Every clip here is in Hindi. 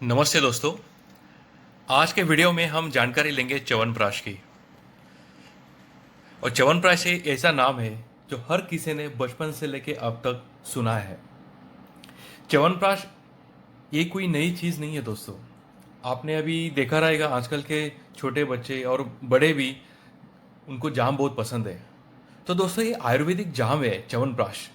नमस्ते दोस्तों। आज के वीडियो में हम जानकारी लेंगे च्यवनप्राश की। और च्यवनप्राश एक ऐसा नाम है जो हर किसी ने बचपन से लेके अब तक सुना है। च्यवनप्राश ये कोई नई चीज़ नहीं है दोस्तों। आपने अभी देखा रहेगा आजकल के छोटे बच्चे और बड़े भी उनको जाम बहुत पसंद है। तो दोस्तों ये आयुर्वेदिक जाम है च्यवनप्राश।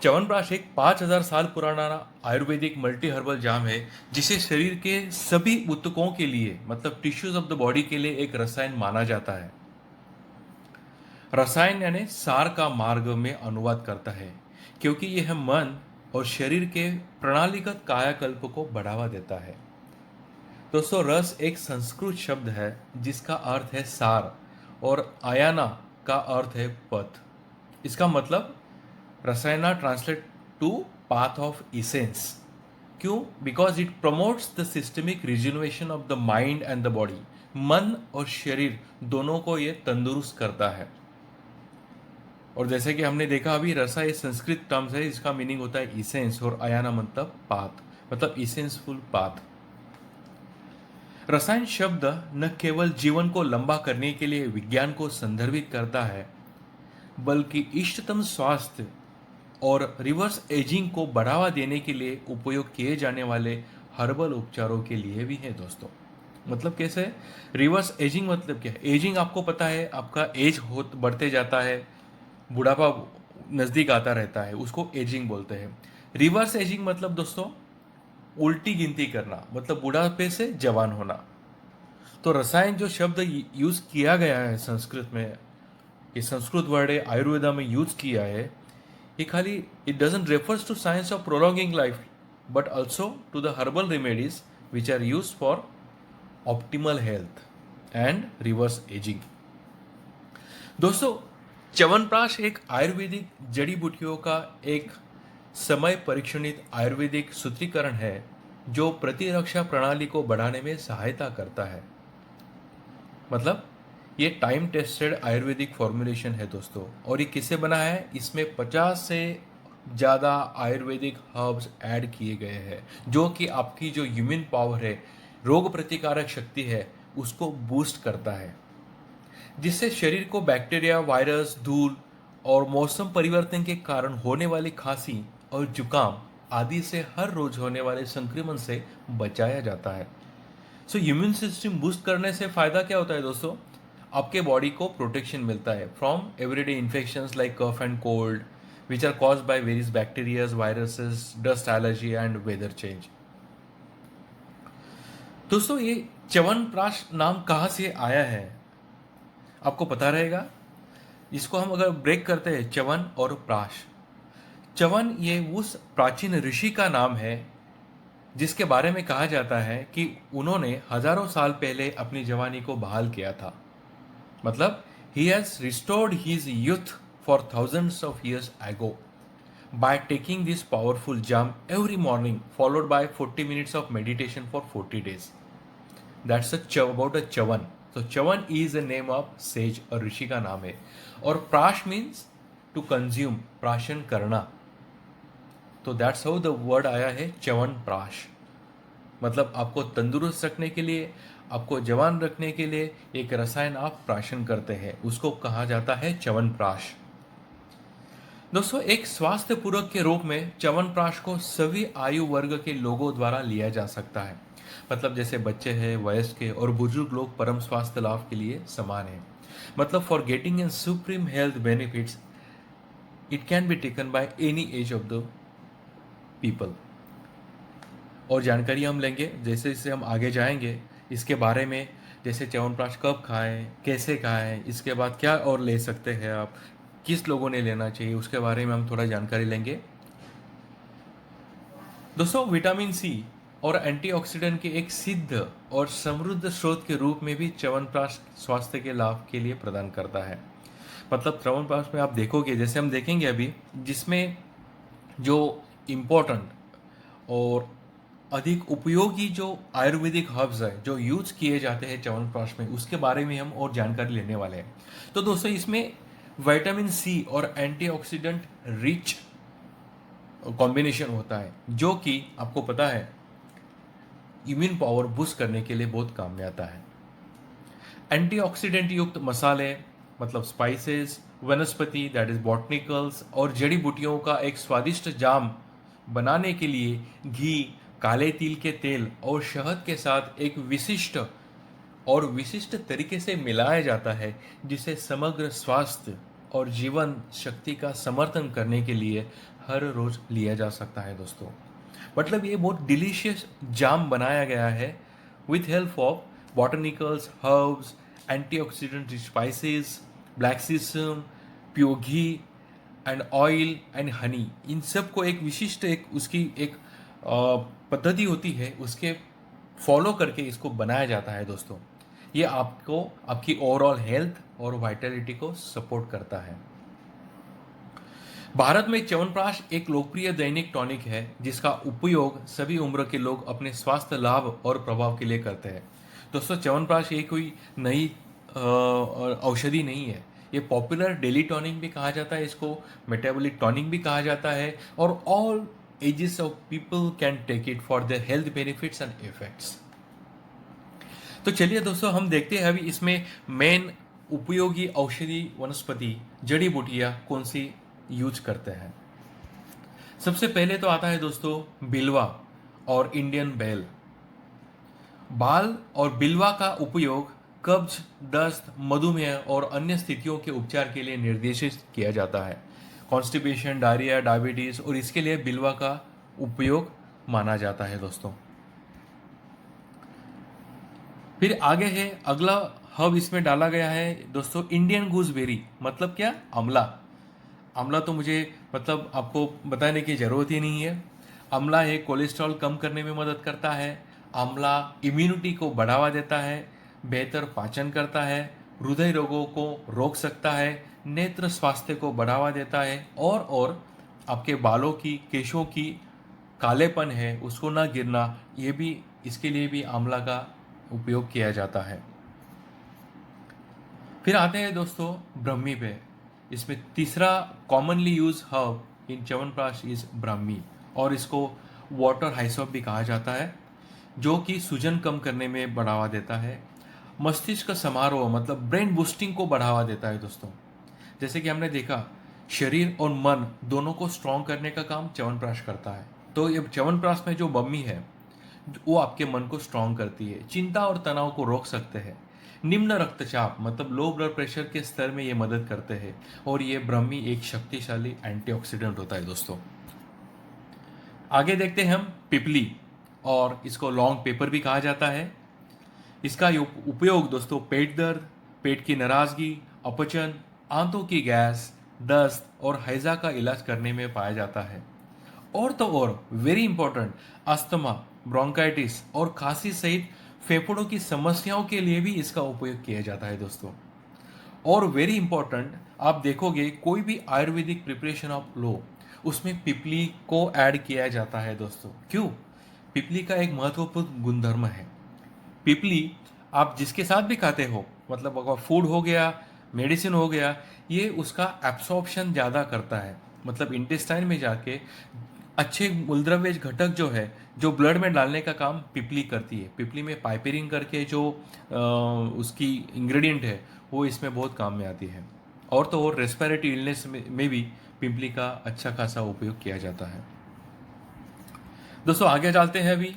च्यवनप्राश एक 5000 साल पुराना आयुर्वेदिक मल्टी हर्बल जाम है जिसे शरीर के सभी ऊतकों के लिए मतलब टिश्यूज ऑफ द बॉडी के लिए एक रसायन माना जाता है। रसायन यानी सार का मार्ग में अनुवाद करता है क्योंकि यह मन और शरीर के प्रणालीगत कायाकल्प को बढ़ावा देता है। दोस्तों रस एक संस्कृत शब्द है जिसका अर्थ है सार और आयाना का अर्थ है पथ। इसका मतलब rasayana translate to path of essence. क्यों? Because it promotes the systemic rejuvenation of the mind and the body. मन और शरीर दोनों को ये तंदुरुस्त करता है। और जैसे कि हमने देखा अभी रसा ये संस्कृत टर्म्स है, इसका मीनिंग होता है इसेंस और आयाना मतलब पाथ, मतलब इसेंसफुल पाथ। रसायन शब्द न केवल जीवन को लंबा करने के लिए विज्ञान को संदर्भित करता है बल्कि इष्टतम स्वास्थ्य और रिवर्स एजिंग को बढ़ावा देने के लिए उपयोग किए जाने वाले हर्बल उपचारों के लिए भी है दोस्तों। मतलब कैसे? रिवर्स एजिंग मतलब क्या है? एजिंग आपको पता है, आपका एज हो बढ़ते जाता है, बुढ़ापा नज़दीक आता रहता है, उसको एजिंग बोलते हैं। रिवर्स एजिंग मतलब दोस्तों उल्टी गिनती करना, मतलब बुढ़ापे से जवान होना। तो रसायन जो शब्द यूज किया गया है संस्कृत में, ये संस्कृत वर्ड है, आयुर्वेदा में यूज किया है, ये खाली it doesn't refers to science of prolonging life but also to the herbal remedies which are use for optimal health and reverse ageing. दोस्तों च्यवनप्राश एक आयुर्वेदिक जड़ी बूटियों का एक समय परीक्षणित आयुर्वेदिक सूत्रीकरण है जो प्रतिरक्षा प्रणाली को बढ़ाने में सहायता करता है। मतलब ये टाइम टेस्टेड आयुर्वेदिक फॉर्मुलेशन है दोस्तों। और ये किससे बना है? इसमें 50 से ज़्यादा आयुर्वेदिक हर्ब्स ऐड किए गए हैं जो कि आपकी जो ह्यूमन पावर है, रोग प्रतिकारक शक्ति है, उसको बूस्ट करता है, जिससे शरीर को बैक्टीरिया, वायरस, धूल और मौसम परिवर्तन के कारण होने वाली खांसी और जुकाम आदि से हर रोज होने वाले संक्रमण से बचाया जाता है। सो इम्यून सिस्टम बूस्ट करने से फायदा क्या होता है दोस्तों? आपके बॉडी को प्रोटेक्शन मिलता है from everyday infections like cough and cold which are caused by various bacterias, viruses, dust allergy and weather change. दोस्तों ये च्यवनप्राश नाम कहाँ से आया है आपको पता रहेगा? इसको हम अगर ब्रेक करते हैं, च्यवन और प्राश। च्यवन ये उस प्राचीन ऋषि का नाम है जिसके बारे में कहा जाता है कि उन्होंने हजारों साल पहले अपनी जवानी को बहाल किया था। मतलब he has restored his youth for thousands of years ago by taking this powerful jam every morning followed by 40 minutes of meditation for 40 days. That's about a chavan. So chavan is a name of sage और ऋषि का नाम है। और प्राश means to consume, प्राशन करना। तो दैट्स हाउ द वर्ड आया है च्यवन प्राश। मतलब आपको तंदुरुस्त रखने के लिए, आपको जवान रखने के लिए एक रसायन आप प्राशन करते हैं, उसको कहा जाता है च्यवनप्राश। दोस्तों एक स्वास्थ्य पूरक के रूप में च्यवनप्राश को सभी आयु वर्ग के लोगों द्वारा लिया जा सकता है। मतलब जैसे बच्चे हैं, वयस्क के और बुजुर्ग लोग परम स्वास्थ्य लाभ के लिए समान है। मतलब for getting an supreme health benefits it can be taken by any as of the people. और जानकारी हम लेंगे जैसे जैसे हम आगे जाएंगे इसके बारे में, जैसे च्यवनप्राश कब खाएं, कैसे खाएं, इसके बाद क्या और ले सकते हैं आप, किस लोगों ने लेना चाहिए, उसके बारे में हम थोड़ा जानकारी लेंगे। दोस्तों विटामिन सी और एंटीऑक्सीडेंट के एक सिद्ध और समृद्ध स्रोत के रूप में भी च्यवनप्राश स्वास्थ्य के लाभ के लिए प्रदान करता है। मतलब च्यवनप्राश में आप देखोगे, जैसे हम देखेंगे अभी, जिसमें जो इम्पोर्टेंट और अधिक उपयोगी जो आयुर्वेदिक हर्ब्स है जो यूज किए जाते हैं च्यवनप्राश में, उसके बारे में हम और जानकारी लेने वाले हैं। तो दोस्तों इसमें विटामिन सी और एंटीऑक्सीडेंट रिच कॉम्बिनेशन होता है जो कि आपको पता है इम्यून पावर बूस्ट करने के लिए बहुत काम में आता है। एंटीऑक्सीडेंट युक्त मसाले मतलब स्पाइसेस, वनस्पति दैट इज बॉटनिकल्स और जड़ी बूटियों का एक स्वादिष्ट जाम बनाने के लिए घी, काले तिल के तेल और शहद के साथ एक विशिष्ट तरीके से मिलाया जाता है, जिसे समग्र स्वास्थ्य और जीवन शक्ति का समर्थन करने के लिए हर रोज लिया जा सकता है दोस्तों। मतलब ये बहुत डिलीशियस जाम बनाया गया है with help of botanicals, herbs, antioxidant spices, black sesame, pure ghee and oil and honey. इन सब को एक विशिष्ट एक उसकी एक पद्धति होती है, उसके फॉलो करके इसको बनाया जाता है दोस्तों। ये आपको आपकी ओवरऑल हेल्थ और वाइटलिटी को सपोर्ट करता है। भारत में च्यवनप्राश एक लोकप्रिय दैनिक टॉनिक है जिसका उपयोग सभी उम्र के लोग अपने स्वास्थ्य लाभ और प्रभाव के लिए करते हैं। दोस्तों, च्यवनप्राश ये कोई नई औषधि नहीं है। ये पॉपुलर डेली टॉनिक भी कहा जाता है, इसको मेटाबॉलिक टॉनिक भी कहा जाता है, और all ages of people can take it for their health benefits and effects. तो चलिए दोस्तों, हम देखते हैं अभी इसमें मेन उपयोगी औषधि वनस्पति जड़ी बूटियां कौन सी यूज करते हैं। सबसे पहले तो आता है दोस्तों बिल्वा और इंडियन बेल। बाल और बिल्वा का उपयोग कब्ज, दस्त, मधुमेह और अन्य स्थितियों के उपचार के लिए निर्देशित किया जाता है। कॉन्स्टिपेशन, डायरिया, डायबिटीज और इसके लिए बिल्वा का उपयोग माना जाता है दोस्तों। फिर आगे है अगला हब इसमें डाला गया है दोस्तों इंडियन गूसबेरी। मतलब क्या? आंवला। आंवला तो मुझे मतलब आपको बताने की ज़रूरत ही नहीं है। आंवला है कोलेस्ट्रॉल कम करने में मदद करता है। आंवला इम्यूनिटी को बढ़ावा देता है, बेहतर पाचन करता है, हृदय रोगों को रोक सकता है, नेत्र स्वास्थ्य को बढ़ावा देता है, और आपके बालों की, केशों की कालेपन है उसको ना गिरना, ये भी इसके लिए भी आंवला का उपयोग किया जाता है। फिर आते हैं दोस्तों ब्रह्मी पे। इसमें तीसरा commonly use herb in chyawanprash is Brahmi, और इसको वाटर हाइसॉप भी कहा जाता है, जो कि सूजन कम करने में बढ़ावा देता है। मस्तिष्क का समारोह मतलब ब्रेन बूस्टिंग को बढ़ावा देता है दोस्तों। जैसे कि हमने देखा, शरीर और मन दोनों को स्ट्रॉन्ग करने का काम च्यवनप्राश करता है। तो ये च्यवनप्राश में जो ब्रह्मी है वो आपके मन को स्ट्रॉन्ग करती है, चिंता और तनाव को रोक सकते हैं। निम्न रक्तचाप मतलब लो ब्लड प्रेशर के स्तर में ये मदद करते हैं, और ये ब्रह्मी एक शक्तिशाली एंटीऑक्सीडेंट होता है दोस्तों। आगे देखते हैं हम पिपली, और इसको लॉन्ग पेपर भी कहा जाता है। इसका उपयोग दोस्तों पेट दर्द, पेट की नाराजगी, अपचन, आंतों की गैस, दस्त और हैजा का इलाज करने में पाया जाता है। और वेरी इंपॉर्टेंट, अस्थमा, ब्रोंकाइटिस और खांसी सहित फेफड़ों की समस्याओं के लिए भी इसका उपयोग किया जाता है दोस्तों। और वेरी इंपॉर्टेंट, आप देखोगे कोई भी आयुर्वेदिक प्रिपरेशन आप लो, उसमें पिपली को ऐड किया जाता है दोस्तों। क्यों? पिपली का एक महत्वपूर्ण गुणधर्म है। पिपली आप जिसके साथ भी खाते हो, मतलब अगर फूड हो गया, मेडिसिन हो गया, ये उसका एब्सॉर्प्शन ज़्यादा करता है, मतलब इंटेस्टाइन में जाके अच्छे मूलद्रव्य घटक जो है, जो ब्लड में डालने का काम पिपली करती है। पिपली में पाइपेरिन करके जो उसकी इंग्रेडिएंट है वो इसमें बहुत काम में आती है। और रेस्पिरेटरी इलनेस में भी पिपली का अच्छा खासा उपयोग किया जाता है दोस्तों। आगे चलते हैं अभी।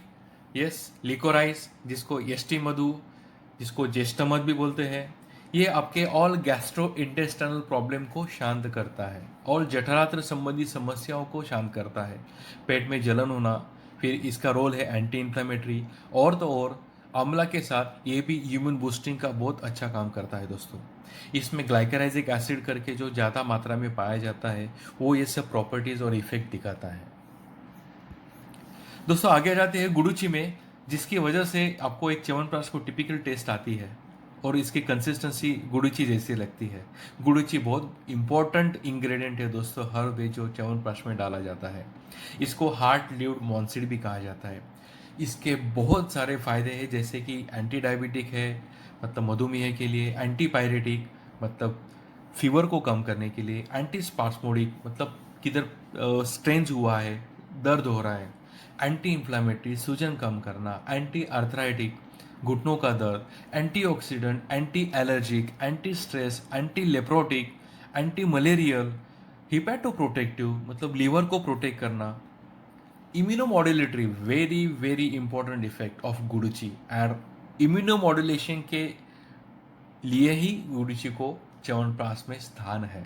यस, लिकोराइस, जिसको यष्टि मधु, जिसको ज्येष्ठमध भी बोलते हैं, ये आपके ऑल गैस्ट्रो इंटेस्टाइनल प्रॉब्लम को शांत करता है और जठरांत्र संबंधी समस्याओं को शांत करता है। पेट में जलन होना, फिर इसका रोल है एंटी इन्फ्लेमेटरी, और आंवला के साथ ये भी इम्यून बूस्टिंग का बहुत अच्छा काम करता है दोस्तों। इसमें ग्लाइकोराइजिक एसिड करके जो ज़्यादा मात्रा में पाया जाता है, वो ये सब प्रॉपर्टीज़ और इफेक्ट दिखाता है दोस्तों। आगे जाते हैं गुड़ुची में, जिसकी वजह से आपको एक च्यवनप्राश को टिपिकल टेस्ट आती है और इसकी कंसिस्टेंसी गुड़ुची जैसी लगती है। गुड़ुची बहुत इंपॉर्टेंट इंग्रेडिएंट है दोस्तों, हर वे जो च्यवनप्राश में डाला जाता है। इसको हार्ट लिव्ड मॉन्सीड भी कहा जाता है। इसके बहुत सारे फायदे हैं, जैसे कि एंटी डायबिटिक है मतलब मधुमेह के लिए, एंटी पायरेटिक मतलब फीवर को कम करने के लिए, एंटी स्पास्मोडिक मतलब किधर स्ट्रेंज हुआ है, दर्द हो रहा है, एंटी इन्फ्लामेटरी सूजन कम करना, एंटी आर्थराइटिक घुटनों का दर्द, antioxidant, anti allergic, anti stress, anti leprotic, anti malarial, hepatoprotective मतलब लीवर को प्रोटेक्ट करना, immunomodulatory very very important effect of guduchi and immunomodulation के लिए ही गुडुची को च्यवनप्राश में स्थान है।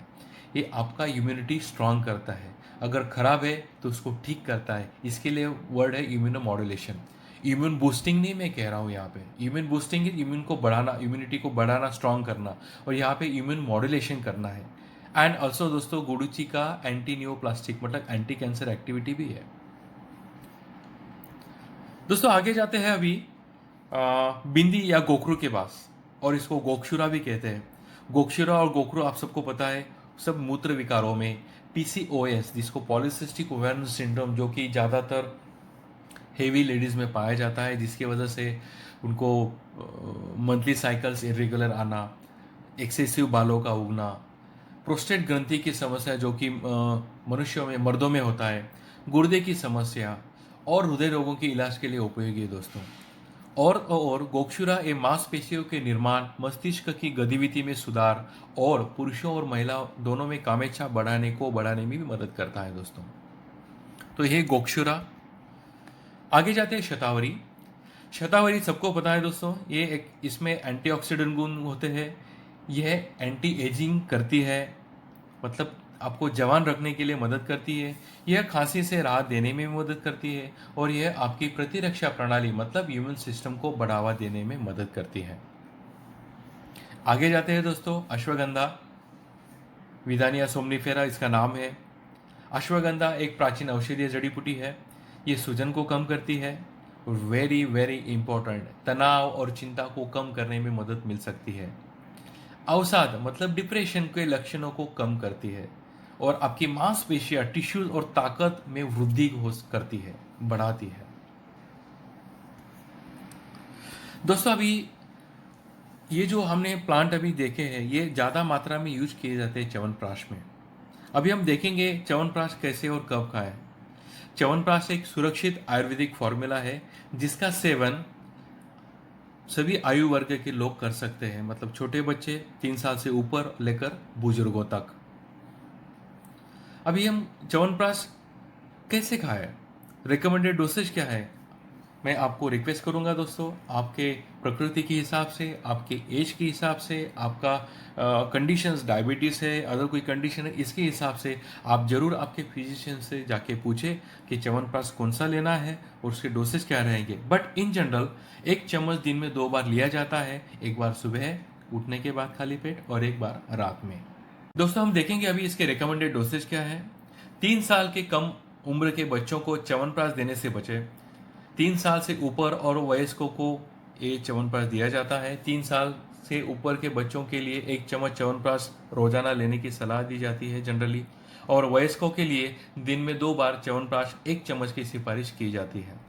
ये आपका इम्यूनिटी स्ट्रांग करता है, अगर खराब है तो उसको ठीक करता है, इसके लिए वर्ड है इम्यूनोमॉड्यूलेशन। इम्यून बूस्टिंग नहीं मैं कह रहा हूँ यहाँ पे, इम्यून बूस्टिंग इम्यून को बढ़ाना, इम्यूनिटी को बढ़ाना, स्ट्रांग करना, और यहाँ पे इम्यून मॉड्यूलेशन करना है। एंड ऑल्सो दोस्तों गुडुची का एंटी न्यूप्लास्टिक मतलब एंटी कैंसर एक्टिविटी भी है। दोस्तों आगे जाते हैं अभी बिंदी या गोखरू के पास, और इसको गोक्षुरा भी कहते हैं। गोक्षुरा और गोखरू आप सबको पता है, सब मूत्र विकारों में पीसीओएस जिसको पॉलीसिस्टिक ओवेरियन सिंड्रोम जो कि ज़्यादातर हेवी लेडीज़ में पाया जाता है, जिसकी वजह से उनको मंथली साइकिल्स इरेगुलर आना, एक्सेसिव बालों का उगना, प्रोस्टेट ग्रंथि की समस्या जो कि मनुष्यों में मर्दों में होता है, गुर्दे की समस्या और हृदय रोगों के इलाज के लिए उपयोगी है दोस्तों। और गोक्षुरा ए मांसपेशियों के निर्माण, मस्तिष्क की गतिविधि में सुधार और पुरुषों और महिलाओं दोनों में कामेच्छा बढ़ाने में भी मदद करता है दोस्तों। तो ये गोक्षुरा। आगे जाते हैं शतावरी। शतावरी सबको पता है दोस्तों, ये एक इसमें एंटीऑक्सीडेंट गुण होते हैं, यह एंटी एजिंग करती है मतलब आपको जवान रखने के लिए मदद करती है, यह खांसी से राहत देने में भी मदद करती है, और यह आपकी प्रतिरक्षा प्रणाली मतलब इम्यून सिस्टम को बढ़ावा देने में मदद करती है। आगे जाते हैं दोस्तों अश्वगंधा, विदानिया सोमनिफेरा इसका नाम है। अश्वगंधा एक प्राचीन औषधीय जड़ी बूटी है, ये सूजन को कम करती है, वेरी वेरी इंपॉर्टेंट, तनाव और चिंता को कम करने में मदद मिल सकती है। अवसाद मतलब डिप्रेशन के लक्षणों को कम करती है, और आपकी मांसपेशियां टिश्यूज और ताकत में वृद्धि करती है, बढ़ाती है। दोस्तों अभी ये जो हमने प्लांट अभी देखे हैं ये ज़्यादा मात्रा में यूज किए जाते हैं च्यवनप्राश में। अभी हम देखेंगे च्यवनप्राश कैसे और कब खाएं। च्यवनप्राश एक सुरक्षित आयुर्वेदिक फॉर्मूला है जिसका सेवन सभी आयु वर्ग के लोग कर सकते हैं, मतलब छोटे बच्चे 3 साल से ऊपर लेकर बुजुर्गों तक। अभी हम च्यवनप्राश कैसे खाएं, रिकमेंडेड डोसेज क्या है, मैं आपको रिक्वेस्ट करूंगा दोस्तों, आपके प्रकृति के हिसाब से, आपके एज के हिसाब से, आपका कंडीशंस डायबिटीज़ है, अदर कोई कंडीशन है, इसके हिसाब से आप जरूर आपके फिजिशियन से जाके पूछें कि च्यवनप्राश कौन सा लेना है और उसके डोसेज क्या रहेंगे। बट इन जनरल 1 चम्मच दिन में 2 बार लिया जाता है, एक बार सुबह उठने के बाद खाली पेट और एक बार रात में। दोस्तों हम देखेंगे अभी इसके रिकमेंडेड डोसेज क्या है। 3 साल के कम उम्र के बच्चों को च्यवनप्राश देने से बचें। 3 साल से ऊपर और वयस्कों को ये च्यवनप्राश दिया जाता है। 3 साल से ऊपर के बच्चों के लिए 1 चम्मच च्यवनप्राश रोजाना लेने की सलाह दी जाती है जनरली, और वयस्कों के लिए दिन में 2 बार च्यवनप्राश 1 चम्मच की सिफारिश की जाती है।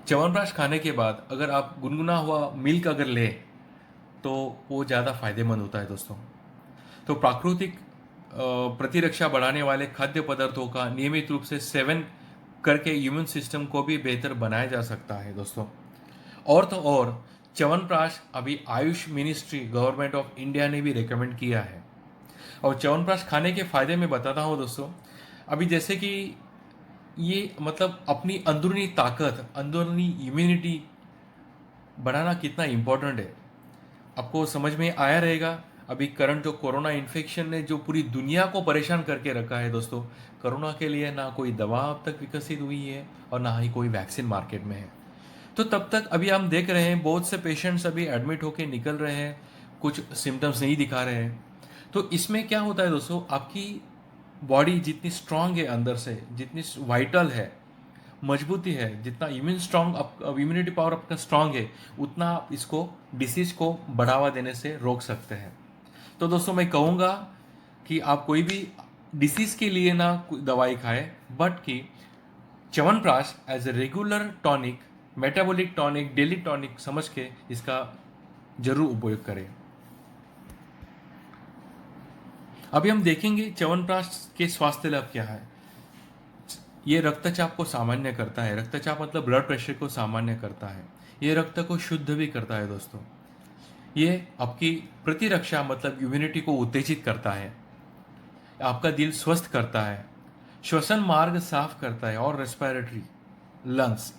च्यवनप्राश खाने के बाद अगर आप गुनगुना हुआ मिल्क अगर ले तो वो ज़्यादा फायदेमंद होता है दोस्तों। तो प्राकृतिक प्रतिरक्षा बढ़ाने वाले खाद्य पदार्थों का नियमित रूप से सेवन करके इम्यून सिस्टम को भी बेहतर बनाया जा सकता है दोस्तों। और तो और च्यवनप्राश अभी Ayush ministry government of India ने भी रिकमेंड किया है। और च्यवनप्राश खाने के फायदे में बताता हूँ दोस्तों। अभी जैसे कि ये मतलब अपनी अंदरूनी ताकत, अंदरूनी इम्यूनिटी बढ़ाना कितना इम्पोर्टेंट है आपको समझ में आया रहेगा। अभी करंट जो कोरोना इन्फेक्शन ने जो पूरी दुनिया को परेशान करके रखा है दोस्तों, कोरोना के लिए ना कोई दवा अब तक विकसित हुई है और ना ही कोई वैक्सीन मार्केट में है। तो तब तक अभी हम देख रहे हैं बहुत से पेशेंट्स अभी एडमिट होके निकल रहे हैं, कुछ सिम्टम्स नहीं दिखा रहे हैं। तो इसमें क्या होता है दोस्तों, आपकी बॉडी जितनी स्ट्रांग है अंदर से, जितनी वाइटल है, मजबूती है, जितना इम्यूनिटी पावर आपका स्ट्रांग है, उतना आप इसको डिसीज को बढ़ावा देने से रोक सकते हैं। तो दोस्तों मैं कहूँगा कि आप कोई भी डिसीज के लिए ना दवाई खाएं, बट कि chyawanprash as a regular tonic, metabolic tonic, daily tonic समझ के इसका जरूर उपयोग करें। अभी हम देखेंगे च्यवनप्राश के स्वास्थ्य लाभ क्या है। ये रक्तचाप को सामान्य करता है। रक्तचाप मतलब ब्लड प्रेशर को सामान्य करता है। ये रक्त को शुद्ध भी करता है दोस्तों। ये आपकी प्रतिरक्षा मतलब इम्यूनिटी को उत्तेजित करता है। आपका दिल स्वस्थ करता है, श्वसन मार्ग साफ करता है और रेस्पिरेटरी लंग्स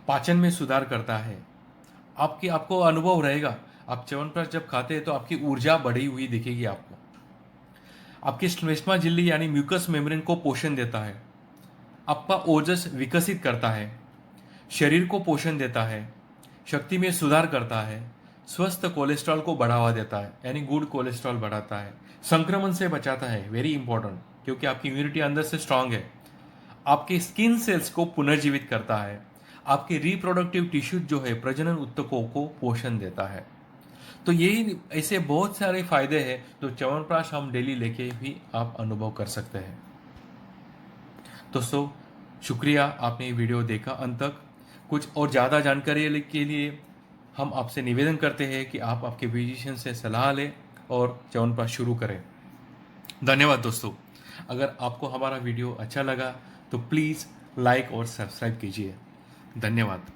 पाचन में सुधार करता है। आपको अनुभव रहेगा, आप च्यवनप्राश जब खाते हैं तो आपकी ऊर्जा बढ़ी हुई दिखेगी आपको। आपकी श्लेष्मा झिल्ली यानी म्यूकस मेम्ब्रेन को पोषण देता है। आपका ओजस विकसित करता है, शरीर को पोषण देता है, शक्ति में सुधार करता है, स्वस्थ कोलेस्ट्रॉल को बढ़ावा देता है यानी गुड कोलेस्ट्रॉल बढ़ाता है, संक्रमण से बचाता है, वेरी इंपॉर्टेंट, क्योंकि आपकी इम्यूनिटी अंदर से स्ट्रांग है। आपके स्किन सेल्स को पुनर्जीवित करता है, आपके रिप्रोडक्टिव टिश्यू जो है प्रजनन ऊतकों को पोषण देता है। तो यही ऐसे बहुत सारे फायदे हैं तो च्यवनप्राश हम डेली लेके भी आप अनुभव कर सकते हैं। दोस्तों शुक्रिया, आपने ये वीडियो देखा अंत तक। कुछ और ज़्यादा जानकारी के लिए हम आपसे निवेदन करते हैं कि आप आपके फिजिशियन से सलाह लें और च्यवनप्राश शुरू करें। धन्यवाद दोस्तों। अगर आपको हमारा वीडियो अच्छा लगा तो प्लीज़ लाइक और सब्सक्राइब कीजिए। धन्यवाद।